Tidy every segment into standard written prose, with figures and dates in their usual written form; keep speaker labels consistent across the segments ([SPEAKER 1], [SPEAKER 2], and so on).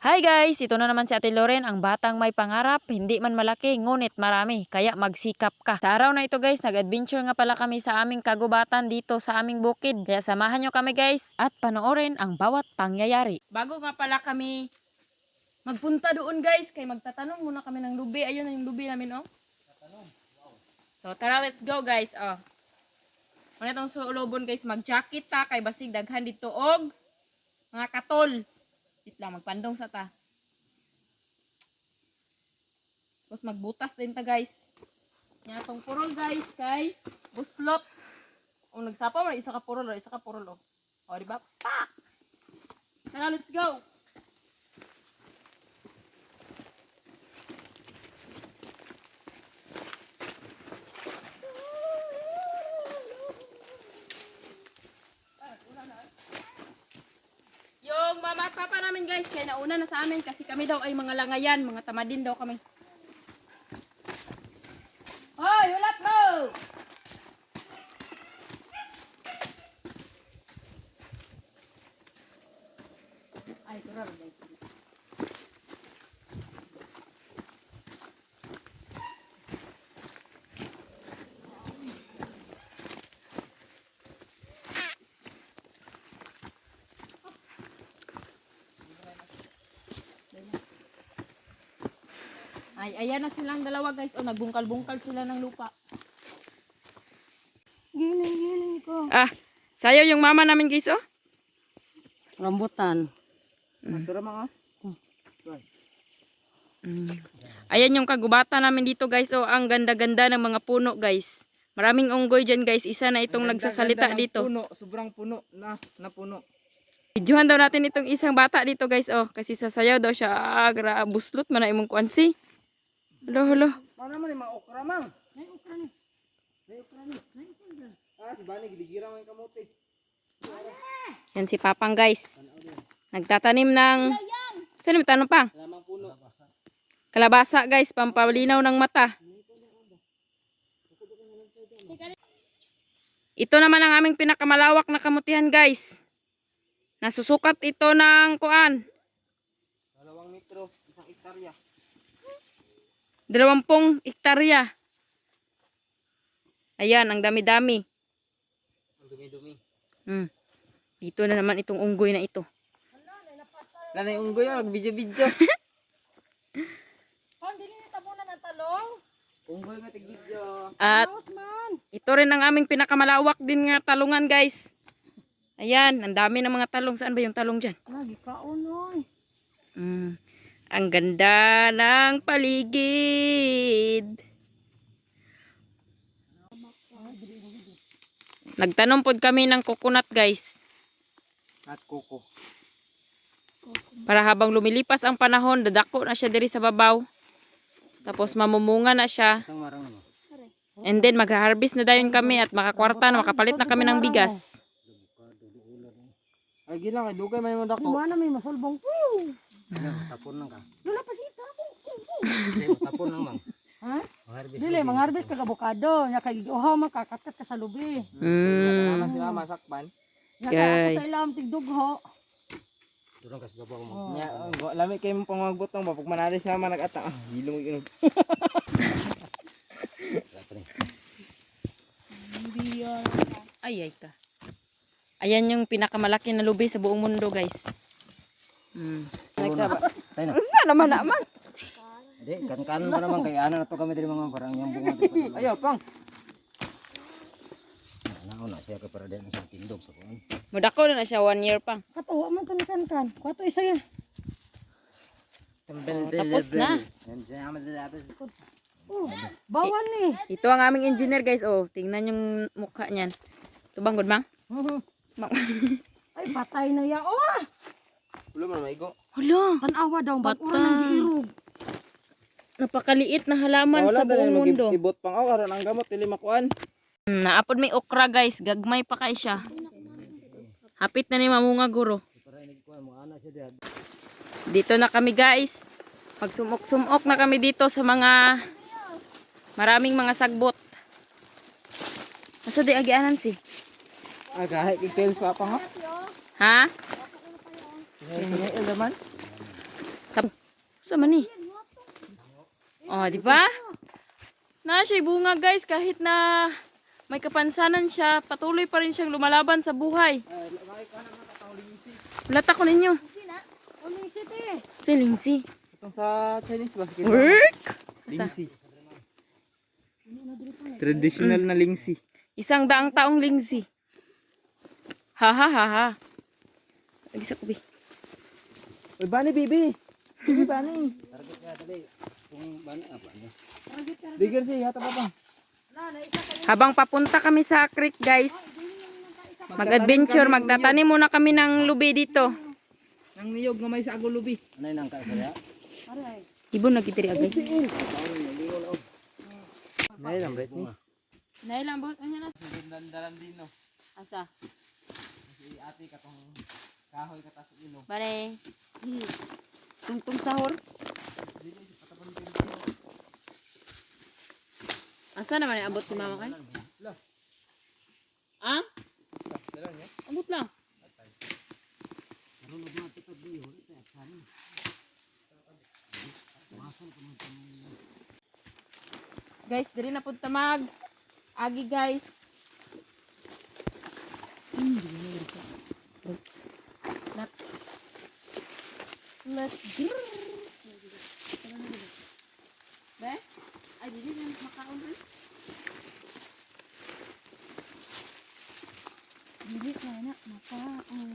[SPEAKER 1] Hi guys! Ito na naman si Ate Loren, ang batang may pangarap, hindi man malaki, ngunit marami, kaya magsikap ka. Sa araw na ito guys, nag-adventure nga pala kami sa aming kagubatan dito sa aming bukid. Kaya samahan nyo kami guys at panoorin ang bawat pangyayari. Bago nga pala kami magpunta doon guys, kay magtatanong muna kami ng lubi. Ayun na yung lubi namin oh. So tara, let's go guys. Ano itong sulubon guys, mag-jacket ta, kay basig daghan dito og mga katol. Wait lang, magpandong sa ta. Tapos magbutas din ta guys. Yan itong purol guys kay buslot. Kung nagsapa mo, isa ka purol o. O diba? Pak! Tara, let's go! Yung mama at papa namin guys, kaya nauna na sa amin kasi kami daw ay mga langayan, mga tamadin daw kami. Hoy, ulat mo! Ay, turang guys. Ay, ayan na silang dalawa guys. O, nagbungkal-bungkal sila ng lupa.
[SPEAKER 2] Giling ko.
[SPEAKER 1] Sayo yung mama namin guys, oh.
[SPEAKER 2] Rambutan.
[SPEAKER 3] Matura mga.
[SPEAKER 1] Ayan yung kagubatan namin dito guys, oh. Ang ganda-ganda ng mga puno guys. Maraming unggoy dyan guys. Isa na itong nagsasalita dito.
[SPEAKER 3] Puno, sobrang puno na puno.
[SPEAKER 1] Videohan daw natin itong isang bata dito guys, oh. Kasi sasayaw daw siya. Buslot man na imong kuansi. Halo.
[SPEAKER 3] Ano naman yung mga okra mang? May okra ni. Si Bani, giligira mga kamote.
[SPEAKER 1] Yan si Papang guys. Nagtatanim ng... Saan yung tanong pa?
[SPEAKER 3] Lamang puno.
[SPEAKER 1] Kalabasa guys, pampalinaw ng mata. Ito naman ang aming pinakamalawak na kamutihan guys. Nasusukat ito ng kuan.
[SPEAKER 3] 2 metro, 1 hektarya.
[SPEAKER 1] 20 hektarya. Ayan, ang dami-dami.
[SPEAKER 3] Ang dumi-dumi.
[SPEAKER 1] Dito na naman itong unggoy na ito.
[SPEAKER 3] Lanay unggoy yun, video-video.
[SPEAKER 2] Dili ni tabunan ang talong.
[SPEAKER 3] Unggoy nga tig-video.
[SPEAKER 1] At
[SPEAKER 2] Man.
[SPEAKER 1] ito rin ang aming pinakamalawak din nga talungan guys. Ayan, ang dami ng mga talong. Saan ba yung talong dyan?
[SPEAKER 2] Lagi kaunoy.
[SPEAKER 1] Ang ganda ng paligid. Nagtanom pod kami ng coconut guys.
[SPEAKER 3] At kuko.
[SPEAKER 1] Para habang lumilipas ang panahon, dadako na siya diri sa babaw. Tapos mamumunga na siya.
[SPEAKER 3] Isang marang mo.
[SPEAKER 1] And then mag-harvest na dayon kami at makakwarta na makapalit na kami ng bigas.
[SPEAKER 3] Ay gila, kay dugay may mo
[SPEAKER 2] Di
[SPEAKER 3] dako.
[SPEAKER 2] ba na may masulbong?
[SPEAKER 3] Tapon lang ka.
[SPEAKER 2] Wala pa sita ako.
[SPEAKER 3] Tapon lang mang.
[SPEAKER 2] Ha?
[SPEAKER 3] Harvest.
[SPEAKER 2] Dili, mangarbis kag abokado. Nya kay uhaw makakakat ka sa lubi.
[SPEAKER 3] Naman sila masakpan.
[SPEAKER 2] Nya kay ako sa ilam tigdugho.
[SPEAKER 3] Durang kas babaw mo. Nya, lami kay mo pangagbotong ba pag manali siya man nag-ata. Hilong inom.
[SPEAKER 1] Ay ka. Ayan yung pinakamalaki na lubi sa buong mundo guys.
[SPEAKER 3] Nagsaba. Tayo na.
[SPEAKER 1] Saan naman naman?
[SPEAKER 3] Hindi, kan mo naman kay ana na to kami diri mga parang yung bunga dito. Ayo, pang. Nauna siya kay para din sa tindog sa kuan.
[SPEAKER 1] Mudako na siya 1 year pang.
[SPEAKER 2] Katuwa man to ni kan. Kuwato isa ya.
[SPEAKER 1] Tapos na.
[SPEAKER 2] Bawan ni.
[SPEAKER 1] Ito ang aming engineer guys. Oh, tingnan yung mukha niyan. Ito bang good mang?
[SPEAKER 2] Ay patay na ya. Oh!
[SPEAKER 3] Ulo man maigo.
[SPEAKER 1] Hala,
[SPEAKER 2] Tanawa daw bag
[SPEAKER 1] Patay.
[SPEAKER 2] ura nang giirog.
[SPEAKER 1] napakaliit na halaman sa buong mundo.
[SPEAKER 3] Ibot pang aw aron ang gamot dili makuan.
[SPEAKER 1] Naapod may okra guys. Gagmay pa kay siya. Hapit na ni mamunga guro. Dito na kami guys. Magsumok-sumok na kami dito sa mga maraming mga sagbot. Asa di agianan si?
[SPEAKER 3] Agahay kay sales pa ha.
[SPEAKER 1] Ha?
[SPEAKER 3] Ngayon naman.
[SPEAKER 1] Sa man ni? Oh, di ba? Na siya bunga guys kahit na may kapansanan siya, patuloy pa rin siyang lumalaban sa buhay. Lata ko ninyo. Si Lingsi.
[SPEAKER 3] Itong sa Chinese basket.
[SPEAKER 1] Work?
[SPEAKER 3] Lingsi. Traditional na lingsi.
[SPEAKER 1] 100 taong Lingsi. Ha ha ha ha. Lagi sa kubi.
[SPEAKER 3] Uy, bani, bibi. Bibi, bani. Bigyan siya, hata pa pa.
[SPEAKER 1] Habang papunta kami sa creek guys, mag-adventure, magtatanim muna kami ng lubi dito.
[SPEAKER 3] Nang niyog nga may sa agulubi.
[SPEAKER 4] Anay nang kaya?
[SPEAKER 1] Ibon na kitiri agay.
[SPEAKER 3] Nay, lang bet ni.
[SPEAKER 1] Nailang bot anya na.
[SPEAKER 3] Dandalan din no.
[SPEAKER 1] Asa?
[SPEAKER 3] Si ate katong kahoy katas ilog.
[SPEAKER 1] Bare. Tungtung sahur. Asa naman abot si mama kay? Ah? Abot lang. Guys, diri na pud tamag. Agi guys. Let's go. Be? Ay, dili na makaon rin. Dili na na makaon.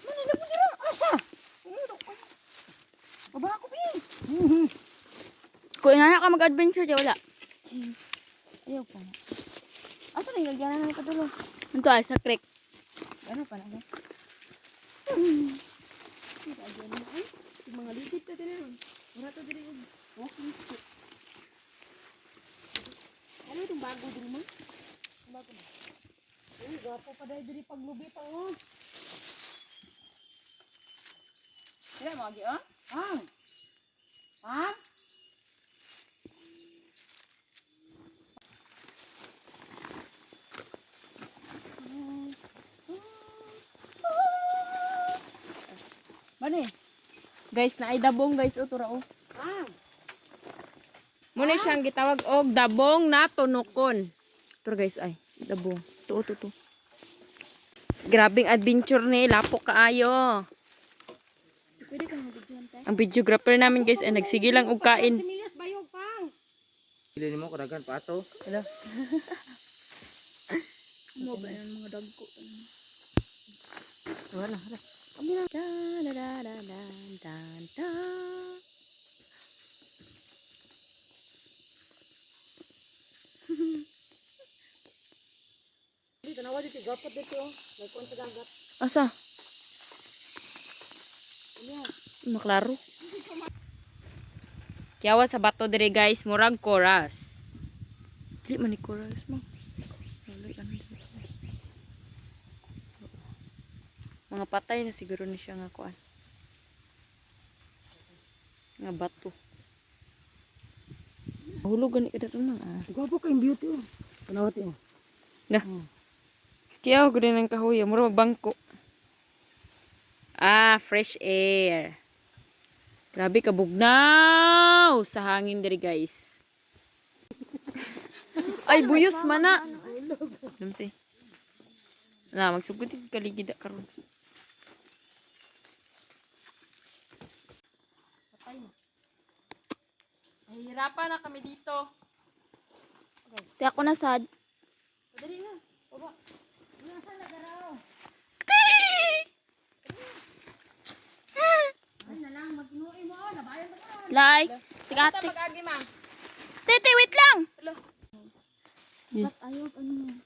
[SPEAKER 1] Manila mo dira. Asa? Baba ako bi. Kung inaya ka mag-adventure, di wala. Ayaw pa na. Asa rin gagyanan namin kadulo? Ito ay sa creek. Ano pa na ba? Yung mga litit ka din ron. Wala to din yung walking stick. Ano itong bago din mo? Bago na. Uy, gapo pa dahil diri paglubit ang Sila mo agi, ah? Ha? Bani. Guys, naay dabong guys o tura o. Muna siyang gitawag og dabong na tunokon. Tura guys ay dabong. To. Grabing adventure ni, lapok kaayo. Pwede kang mag-videoan tayo. Ang videographer namin guys ay nagsige lang og kain.
[SPEAKER 2] Sinilas bayog pang.
[SPEAKER 3] Pili nimo kadagan pato. Hala.
[SPEAKER 1] Mo ba yung mga dagko?
[SPEAKER 3] Wala.
[SPEAKER 2] Dito nawa dito gapot dito. Nagkuan sa dagat.
[SPEAKER 1] Asa? Maklaro. Kiyawa sa bato dire guys, murag chorus. Dili man ni chorus mo. Mga patay na siguro ni siya nga kuan. Nga bato. Hulugan ni kada nang ah.
[SPEAKER 2] Gapo kay beauty oh. Tanawati oh.
[SPEAKER 1] Nga. Kiyaw gud ng kahoy, mura magbangko. Ah, fresh air. Grabe kabugnaw sa hangin diri guys. Ay buyos mana. Namsi. Na magsugod kaligid karon. Patay na. Nahihirapan na kami dito.
[SPEAKER 5] Kaya ako nasad.
[SPEAKER 1] Dali na. Baba.
[SPEAKER 5] Lai.
[SPEAKER 1] Ata
[SPEAKER 5] Tigati.
[SPEAKER 1] mag-agi ma'am.
[SPEAKER 5] Tete, wait lang.
[SPEAKER 1] Ayaw ano.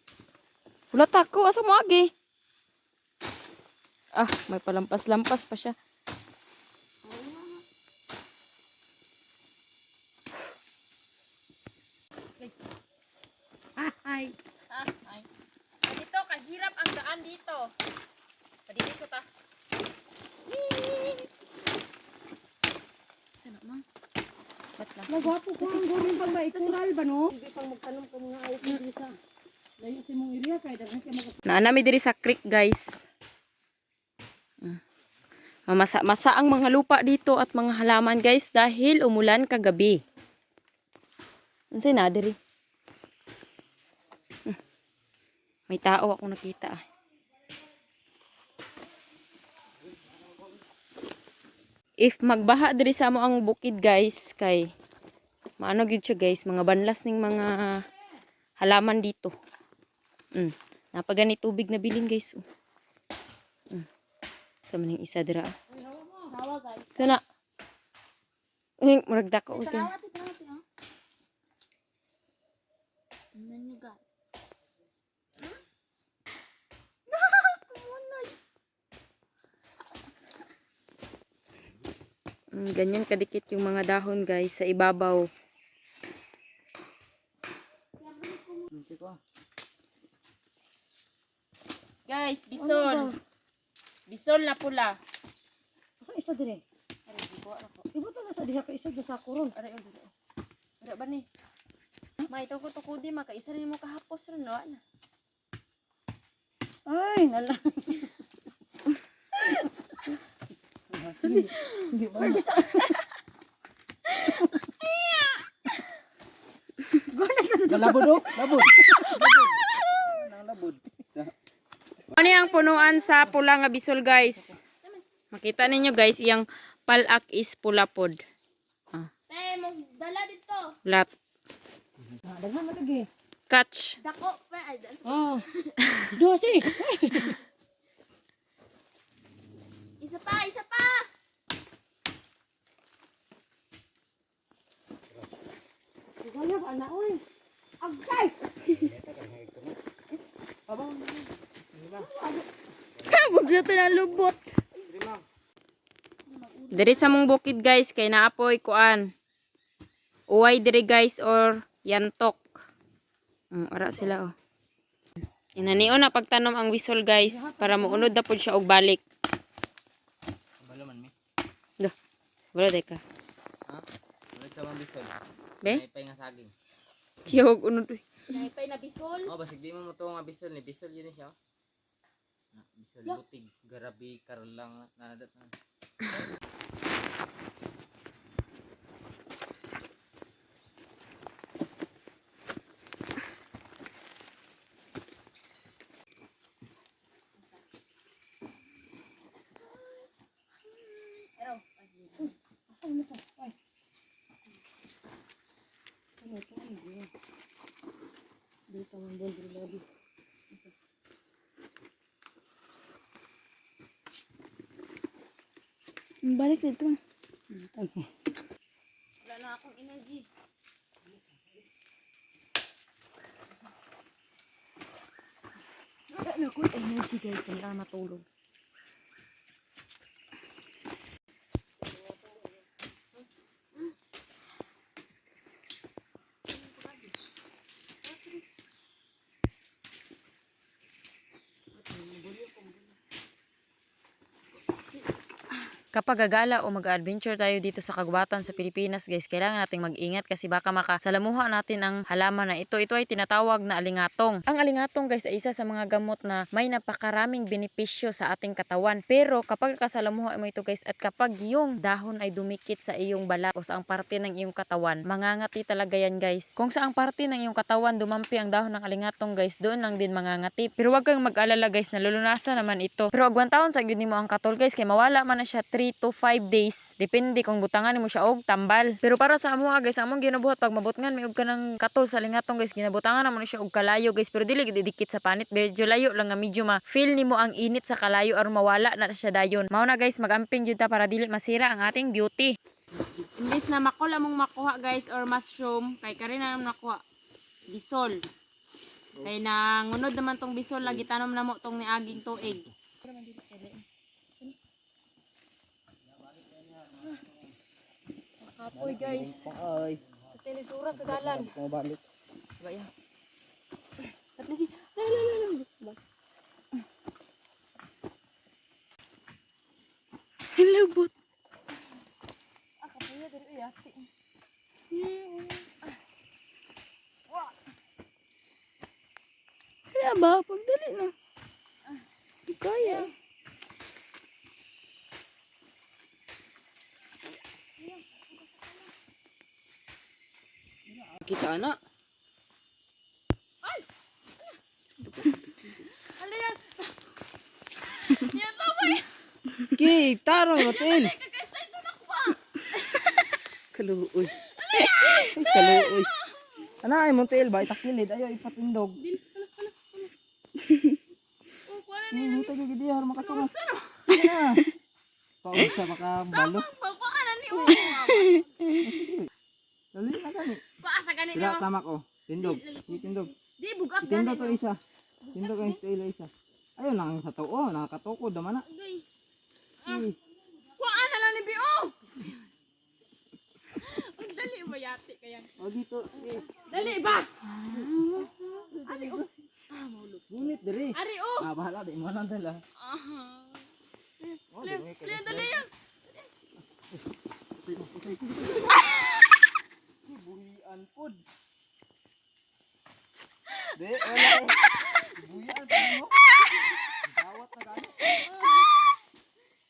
[SPEAKER 1] Wala tako asa mo agi. Ah, may palampas-lampas pa siya.
[SPEAKER 2] Ay.
[SPEAKER 1] Ay. Dito kahirap ang daan dito. Padili ko ta. Sana mang. Bat lang.
[SPEAKER 2] Nagwapo ko ang gorin pang maikural ba no? Hindi pang magtanong ko mga ayok dito sa. Layo si mong area kay daghan kay mag
[SPEAKER 1] Naanami diri sa creek, guys. Mamasa-masa ang mga lupa dito at mga halaman guys dahil umulan kagabi. Unsay na diri? May tao ako nakita ah. If magbaha diri sa amo ang bukid guys kay maano gyud siya guys, mga banlas ning mga halaman dito. Napagani tubig na bilin guys. Sa maning isa dira.
[SPEAKER 5] Tawa guys.
[SPEAKER 1] Sana. Murag dako okay.
[SPEAKER 5] Tawa ti ha. Tingnan niyo guys.
[SPEAKER 1] Ganyan kadikit yung mga dahon guys sa ibabaw. Guys, bisol. Bisol na pula.
[SPEAKER 2] Asa isa dire? Ibo ta na sa diha ka isa sa kuron.
[SPEAKER 1] Aray, Ara ba ni? May tuko di makaisa rin mo kahapos ron no na.
[SPEAKER 2] Ay, nala. Hindi ba?
[SPEAKER 3] Labod oh, labod. Nang labod.
[SPEAKER 1] Ano yung punuan sa pula nga bisol guys? Makita ninyo guys, iyang palak is pula pod.
[SPEAKER 5] Tay mo dala dito.
[SPEAKER 1] Lat.
[SPEAKER 2] Daghan man lagi.
[SPEAKER 1] Catch.
[SPEAKER 5] Dako pa ay.
[SPEAKER 2] Oh. Josi.
[SPEAKER 5] Isa pa, isa pa.
[SPEAKER 2] Gaya ba na oy. Agay.
[SPEAKER 5] Tapos dito na lubot.
[SPEAKER 1] Diri sa mong bukid guys, kay naapoy kuan. Uway diri guys or yantok. Ara sila oh. Inanion na pagtanom ang bisol guys para muunod na pud siya og balik.
[SPEAKER 3] Balo man mi.
[SPEAKER 1] Dah. Wala ka.
[SPEAKER 3] Ha? Wala sa man bisol.
[SPEAKER 1] Be?
[SPEAKER 3] May pay nga saging.
[SPEAKER 1] Kiyog unod.
[SPEAKER 5] Naipay na bisol.
[SPEAKER 3] Oh, basig di mo to nga bisol ni bisol yun siya. Bisol butig, garabi, karlang nadat na.
[SPEAKER 2] Asa mo to? Ay. Ano to? Dito man din lagi.
[SPEAKER 5] Balik dito.
[SPEAKER 2] Okay.
[SPEAKER 1] Wala na akong energy.
[SPEAKER 2] Wala na ko energy guys, kailangan matulog.
[SPEAKER 1] Kapag gagala o mag-adventure tayo dito sa kagubatan sa Pilipinas guys, kailangan nating mag-ingat kasi baka makasalamuha natin ang halaman na ito. Ito ay tinatawag na alingatong. Ang alingatong guys ay isa sa mga gamot na may napakaraming benepisyo sa ating katawan. Pero kapag kasalamuha mo ito guys at kapag yung dahon ay dumikit sa iyong balat o sa ang parte ng iyong katawan, mangangati talaga yan guys. Kung sa ang parte ng iyong katawan dumampi ang dahon ng alingatong guys, doon lang din mangangati. Pero wag kang mag-alala guys, nalulunasan naman ito. Pero agwan taon sa gyud nimo ang katol guys, kay mawala man na siya 3 to 5 days. Depende kung butangan mo siya og tambal. Pero para sa amo guys, among ginabuhat pag mabutngan may og kanang katol sa lingatong guys, ginabutangan mo na siya og kalayo guys, pero dili gid didikit sa panit. Medyo layo lang nga medyo ma-feel nimo ang init sa kalayo or mawala na siya dayon. Mao na guys, magamping jud ta para dili masira ang ating beauty. Imbis na makol among makuha guys or mushroom, kay kare na nakuha bisol. Kay nangunod naman tong bisol lagi tanom na mo tong niaging tuig. Kapoy guys.
[SPEAKER 3] Ay,
[SPEAKER 1] Tenisura sa dalan.
[SPEAKER 3] kung balik.
[SPEAKER 1] Baya.
[SPEAKER 5] At si
[SPEAKER 1] Hilabot.
[SPEAKER 5] kapuya diri uy ati. Kaya ba pagdali na. Kaya.
[SPEAKER 3] Kita na.
[SPEAKER 5] Ano yan?
[SPEAKER 3] Kita ro motel.
[SPEAKER 5] Kakaslide doon ako pa.
[SPEAKER 3] Kaluoy. Kaluoy. Ana ay motel ba itakilid ayo ipatindog.
[SPEAKER 5] Oh, kuha na niya.
[SPEAKER 3] Hinta gyud di har makatungas. Na. Paus sa makabalo.
[SPEAKER 5] Pagpaka na ni oh.
[SPEAKER 3] Dali na gani.
[SPEAKER 5] Paasa ka
[SPEAKER 3] Sila
[SPEAKER 5] ninyo.
[SPEAKER 3] tamak oh. Tindog. Tindog.
[SPEAKER 5] Di, bugak
[SPEAKER 3] Tindog
[SPEAKER 5] gani.
[SPEAKER 3] to isa. Tindog ang style isa. Ayo nang sa tuo, nakakatukod naman na.
[SPEAKER 5] Gay.
[SPEAKER 3] Eh,
[SPEAKER 5] Kuha na lang ni Bio. Ang dali ba yati kaya?
[SPEAKER 3] O dito,
[SPEAKER 5] Dali ba? Ari oh.
[SPEAKER 3] gunit diri.
[SPEAKER 5] Ari oh.
[SPEAKER 3] Ah, bahala di mo nang dala.
[SPEAKER 5] Aha.
[SPEAKER 3] Oh,
[SPEAKER 5] Dali, dali yan.
[SPEAKER 3] Buhian pod. De, wala ko. Buhian pod mo. Dawat na gani.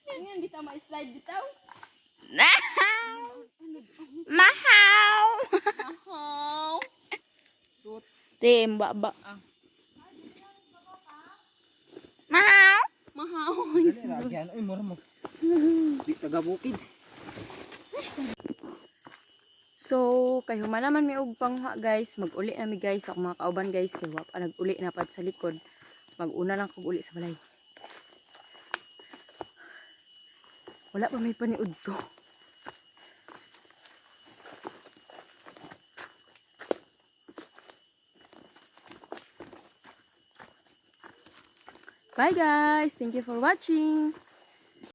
[SPEAKER 5] Ngayon kita ma-slide bitaw.
[SPEAKER 1] Mahaw!
[SPEAKER 5] Ahaw.
[SPEAKER 1] Te, mbaba.
[SPEAKER 5] Mahaw.
[SPEAKER 3] Dali lagyan oy mura mo. Di taga bukid.
[SPEAKER 1] So, kay humanaman mi og pangha guys, mag-uli na mi guys ako mga kauban guys, kay wa pa nag-uli na pad sa likod. Mag-una lang kog uli sa balay. Wala pa may paniud to. Bye guys! Thank you for watching!